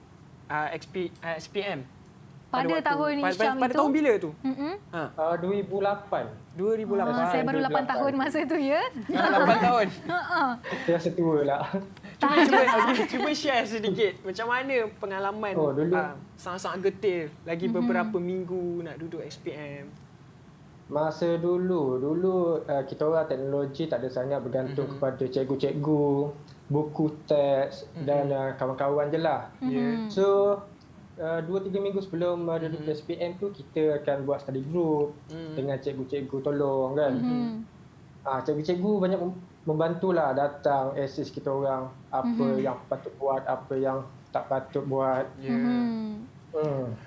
SPM. Pada tahun Hisham itu. Pada tahun bila tu? 2008. 2008. Saya baru 8 tahun masa tu ya. 8 tahun. Saya rasa tua lah. Cuba share sedikit macam mana pengalaman sangat-sangat getir lagi beberapa minggu nak duduk SPM. Masa dulu kita orang teknologi tak ada sangat bergantung kepada cikgu-cikgu, buku teks dan kawan-kawan je lah. So 2-3 minggu sebelum duduk SPM tu, kita akan buat study group dengan cikgu-cikgu tolong kan. Cikgu-cikgu banyak membantulah, datang assist kita orang apa yang patut buat, apa yang tak patut buat.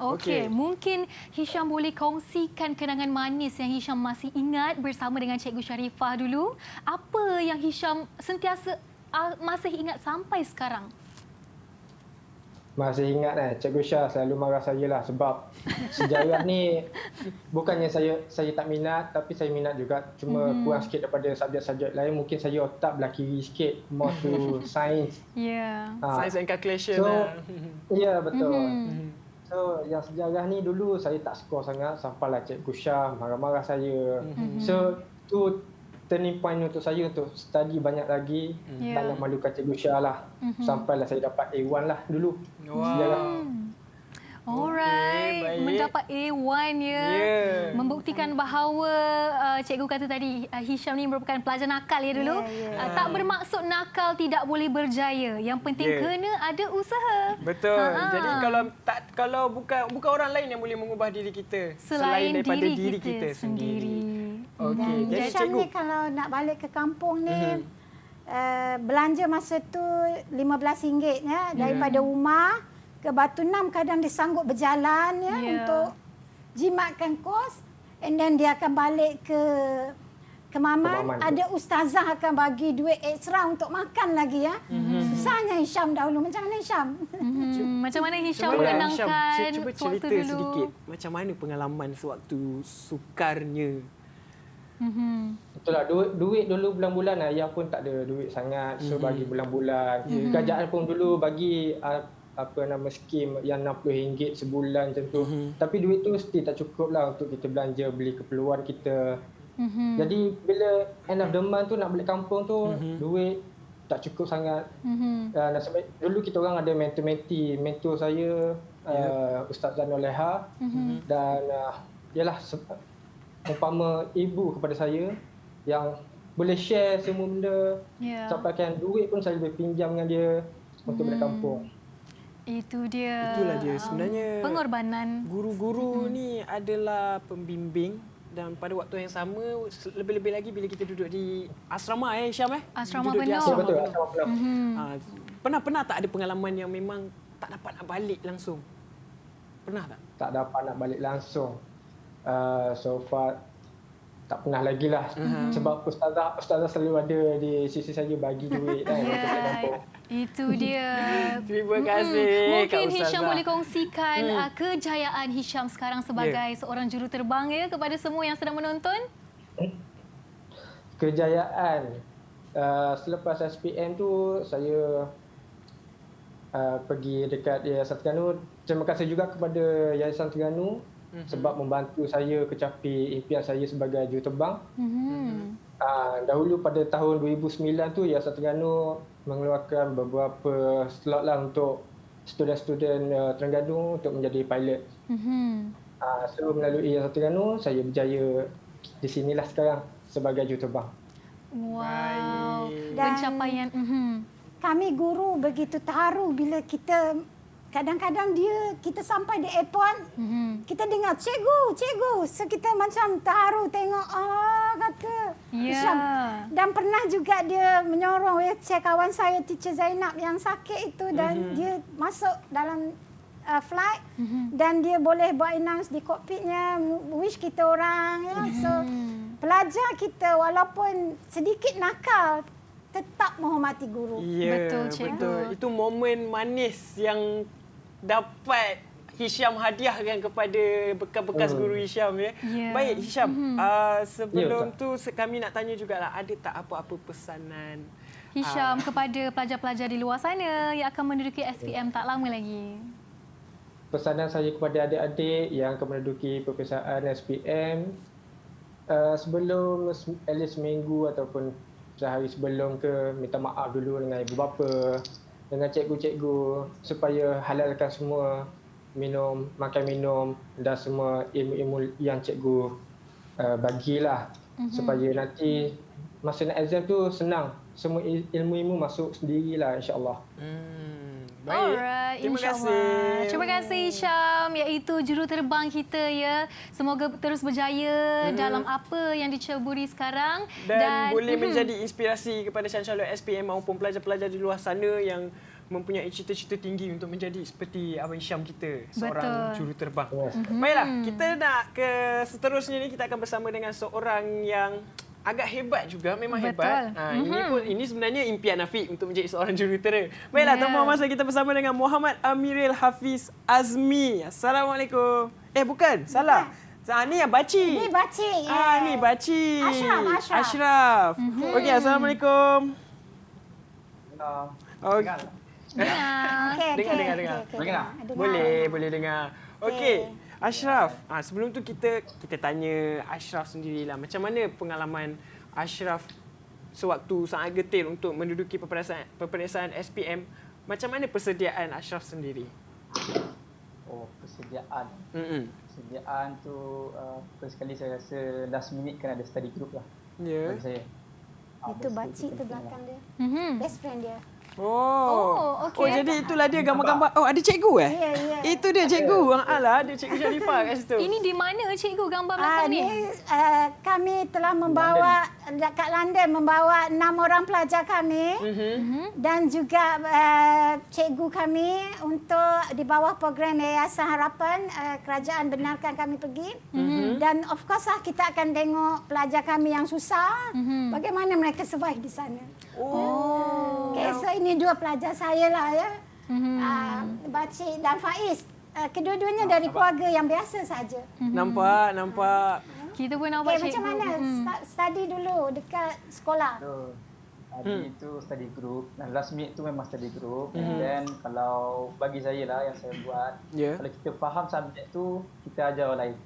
Okey, mungkin Hisham boleh kongsikan kenangan manis yang Hisham masih ingat bersama dengan Cikgu Sharifah dulu. Apa yang Hisham sentiasa masih ingat sampai sekarang? Masih ingat Cikgu Syah selalu marah saya lah sebab sejarah ni bukannya saya tak minat, tapi saya minat juga, cuma kurang sikit daripada subjek-subjek lain. Mungkin saya otak belah kiri sikit, more to science. Science and calculation lah. Ya, betul. So yang sejarah ni dulu saya tak skor sangat, sampailah Cikgu Syah marah-marah saya. So tu turning point untuk saya untuk study banyak lagi. Tak nak malukan Cikgu Syah lah. Sampailah saya dapat A1 lah dulu. Wow. Alright. Okay, mendapat A1 ya. Membuktikan bahawa cikgu kata tadi Hisham ni merupakan pelajar nakal ya dulu. Tak bermaksud nakal tidak boleh berjaya. Yang penting kena ada usaha. Betul. Jadi kalau bukan orang lain yang boleh mengubah diri kita selain daripada diri kita sendiri. Okey. Jadi Hisham ni kalau nak balik ke kampung ni belanja masa tu RM15 ya daripada rumah ke Batu Enam kadang dia sanggup berjalan ya untuk jimatkan kos, and then dia akan balik ke Maman. Ada ustazah akan bagi duit ekstra untuk makan lagi ya. Susahnya Hisham dahulu. Macam mana Hisham? Macam mana Hisham menenangkan cuba cerita sedikit macam mana pengalaman sewaktu sukarnya. Itulah duit dulu bulan-bulan ayah pun tak ada duit sangat, so bagi bulan-bulan. Kerajaan pun dulu bagi skim yang RM60 sebulan macam tu. Tapi duit tu still tak cukup lah untuk kita belanja beli keperluan kita. Jadi bila end of the month tu nak balik kampung tu duit tak cukup sangat. Dulu kita orang ada mentor saya Ustaz Zainul Leha dan ialah umpama ibu kepada saya yang boleh share semua benda. Sampaikan duit pun saya boleh pinjam dengan dia untuk balik kampung. Itulah dia sebenarnya pengorbanan. Guru-guru ni adalah pembimbing, dan pada waktu yang sama lebih-lebih lagi bila kita duduk di asrama Hisham asrama duduk penuh. di asrama betul, penuh. asrama penuh. Pernah tak ada pengalaman yang memang tak dapat nak balik langsung? Pernah tak? Tak dapat nak balik langsung. So far tak pernah lagi lah. Sebab ustazah selalu ada di sisi saya bagi duit kan. Itu dia. Terima kasih Mungkin Kak Hisham Ustazah boleh kongsikan kejayaan Hisham sekarang sebagai seorang juruterbang ya kepada semua yang sedang menonton. Kejayaan selepas SPM tu saya pergi dekat Yayasan Terengganu. Terima kasih juga kepada Yayasan Terengganu sebab membantu saya kecapi impian saya sebagai juruterbang. Dahulu pada tahun 2009 tu Yayasan Terengganu mengeluarkan beberapa slot lah untuk student-student Terengganu untuk menjadi pilot. So melalui Yayasan Terengganu saya berjaya di sinilah sekarang sebagai juruterbang. Wow. Pencapaian. Kami guru begitu terharu bila kita kadang-kadang kita sampai di airport, kita dengar cikgu. So kita macam terharu tengok kata Hisham. Dan pernah juga dia menyorong wheelchair kawan saya teacher Zainab yang sakit itu dan dia masuk dalam flight dan dia boleh buat announce di kokpitnya wish kita orang ya. So pelajar kita walaupun sedikit nakal tetap menghormati guru. Betul, cikgu. Itu momen manis yang dapat Hisham hadiahkan kepada bekas-bekas guru Hisham ya. Baik Hisham, sebelum tu kami nak tanya jugalah, ada tak apa-apa pesanan Hisham kepada pelajar-pelajar di luar sana yang akan menduduki SPM tak lama lagi? Pesanan saya kepada adik-adik yang akan menduduki peperiksaan SPM, sebelum at least seminggu ataupun sehari sebelum minta maaf dulu dengan ibu bapa, dengan cikgu-cikgu supaya halalkan semua makan minum dan semua ilmu-ilmu yang cikgu bagilah supaya nanti masa nak exam tu senang, semua ilmu-ilmu masuk sendirilah insya-Allah. Alright, insya-Allah. Terima kasih Hisham, iaitu juruterbang kita ya. Semoga terus berjaya dalam apa yang diceburi sekarang dan boleh menjadi inspirasi kepada calon-calon SPM maupun pelajar-pelajar di luar sana yang mempunyai cita-cita tinggi untuk menjadi seperti Abang Hisham kita, seorang juruterbang. Baiklah, kita nak ke seterusnya ni, kita akan bersama dengan seorang yang agak hebat juga, memang hebat. Ini sebenarnya impian Afiq untuk menjadi seorang jurutera. Baiklah, tanpa masa kita bersama dengan Muhammad Amiril Hafiz Azmi. Assalamualaikum. Bukan, salah. Ni yang baci. Ni baci. Ni baci. Ashraf. Okey, assalamualaikum. Dengar. Boleh dengar. Okey. Ashraf, sebelum tu kita tanya Ashraf sendirilah. Macam mana pengalaman Ashraf sewaktu sangat getir untuk menduduki peperiksaan SPM? Macam mana persediaan Ashraf sendiri? Persediaan. Persediaan tu first kali saya rasa last minute kan ada study group lah. Bagi saya. Itu bakcik tu belakang dia. Best friend dia. Okey. Jadi itulah dia gambar-gambar. Oh, ada cikgu Ya. Itu dia cikgu. Alah, ada cikgu Sharifah kat situ. Ini di mana cikgu gambar belakang ni? Kami telah membawa kat London membawa 6 orang pelajar kami dan juga cikgu kami untuk di bawah program Yayasan Harapan kerajaan benarkan kami pergi dan of course lah kita akan tengok pelajar kami yang susah bagaimana mereka survive di sana. Okay, so ini dua pelajar saya lah ya. Bakcik dan Faiz. Kedua-duanya dari keluarga yang biasa saja. Nampak. Kita pun nampak cikgu. Macam mana study dulu dekat sekolah? Tadi itu study group. Last minute tu memang study group. And then kalau bagi saya lah yang saya buat, kalau kita faham subjek tu, kita ajar orang lain.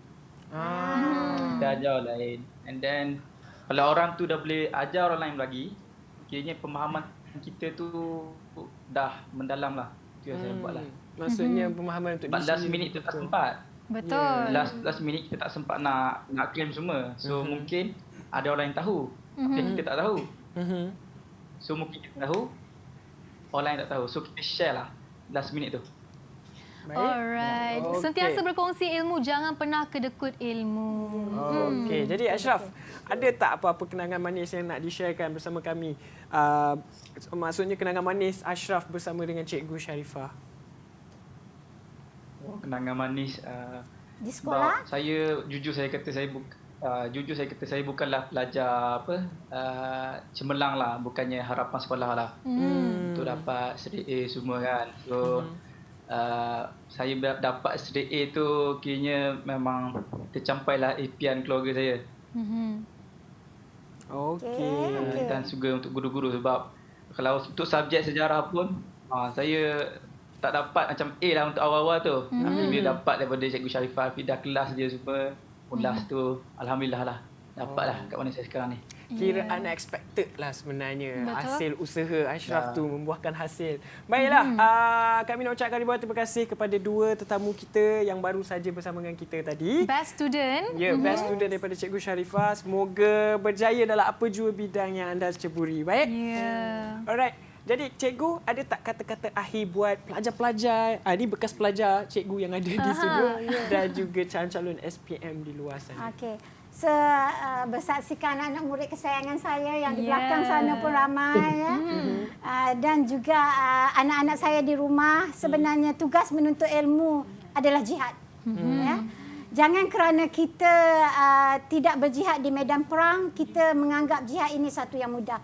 Kita ajar orang lain. And then kalau orang tu dah boleh ajar orang lain lagi, kiranya pemahaman kita tu dah mendalam lah. Itu yang saya buat lah. Maksudnya pemahaman untuk last minute tu tak sempat. Betul. Last minute kita tak sempat nak claim semua. So mungkin ada orang yang tahu. Tapi kita tak tahu. So mungkin kita tahu, orang lain tak tahu. So kita share lah last minute tu. Alright. Sentiasa berkongsi ilmu, jangan pernah kedekut ilmu. Okey. Jadi Ashraf, ada tak apa-apa kenangan manis yang nak di-sharekan bersama kami? Maksudnya kenangan manis Ashraf bersama dengan Cikgu Sharifah. Kenangan manis di sekolah? Jujur saya kata saya bukanlah pelajar cemerlang lah, bukannya harapan sekolah lah. Untuk dapat straight A semua kan. So saya dapat straight A tu kiranya memang tercampailah impian keluarga saya. Okey. Dan juga untuk guru-guru sebab kalau untuk subjek sejarah pun saya tak dapat macam A lah untuk awal-awal tu. Tapi bila dapat daripada Cikgu Sharifah, pindah kelas dia semua, ulas tu, alhamdulillah lah. Dapat lah kat mana saya sekarang ni. Kira unexpected lah sebenarnya. Hasil usaha Ashraf tu membuahkan hasil. Baiklah, kami nak ucapkan ribuan terima kasih kepada dua tetamu kita yang baru saja bersama dengan kita tadi. Best student. Best student daripada Cikgu Sharifah. Semoga berjaya dalam apa jua bidang yang anda ceburi. Baik? Alright. Jadi cikgu ada tak kata-kata akhir buat pelajar-pelajar, ini bekas pelajar cikgu yang ada di studio dan juga calon-calon SPM di luar sana. Okey. Bersaksikan anak murid kesayangan saya yang di belakang sana pun ramai ya. Dan juga anak-anak saya di rumah, sebenarnya tugas menuntut ilmu adalah jihad. Ya. Jangan kerana kita tidak berjihad di medan perang, kita menganggap jihad ini satu yang mudah.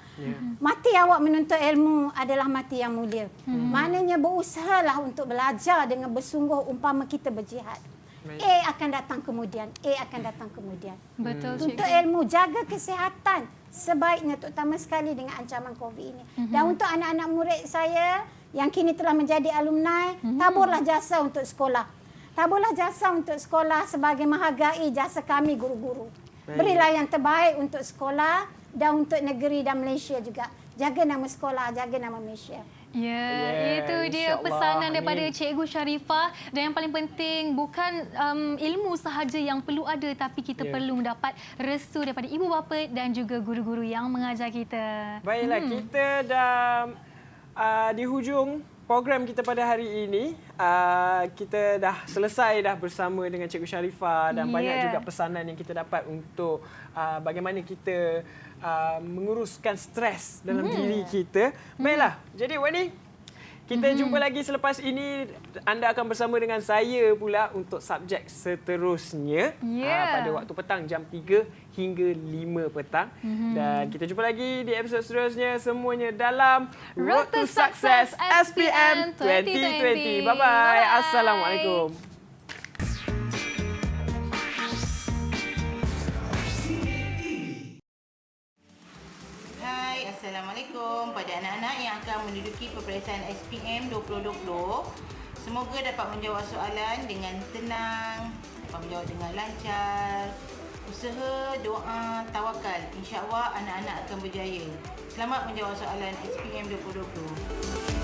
Mati awak menuntut ilmu adalah mati yang mulia. Maknanya berusahalah untuk belajar dengan bersungguh umpama kita berjihad. A akan datang kemudian. Betul. Untuk ilmu, jaga kesihatan sebaiknya, terutama sekali dengan ancaman COVID ini. Dan untuk anak-anak murid saya yang kini telah menjadi alumni, taburlah jasa untuk sekolah. Taburlah jasa untuk sekolah sebagai menghargai jasa kami guru-guru. Berilah yang terbaik untuk sekolah dan untuk negeri dan Malaysia juga. Jaga nama sekolah, jaga nama Malaysia. Itu dia pesanan daripada Cikgu Sharifah. Dan yang paling penting, bukan ilmu sahaja yang perlu ada, tapi kita perlu mendapat restu daripada ibu bapa dan juga guru-guru yang mengajar kita. Baiklah, kita dah di hujung program kita pada hari ini. Kita dah selesai bersama dengan Cikgu Sharifah dan banyak juga pesanan yang kita dapat untuk bagaimana kita menguruskan stres dalam diri kita. Baiklah, jadi Wani, kita jumpa lagi selepas ini. Anda akan bersama dengan saya pula untuk subjek seterusnya pada waktu petang jam 3 hingga 5 petang. Dan kita jumpa lagi di episod seterusnya, semuanya dalam Road to Success SPM 2020. Bye-bye. Assalamualaikum. Assalamualaikum pada anak-anak yang akan menduduki peperiksaan SPM 2020. Semoga dapat menjawab soalan dengan tenang, dapat menjawab dengan lancar. Usaha, doa, tawakal. InsyaAllah anak-anak akan berjaya. Selamat menjawab soalan SPM 2020.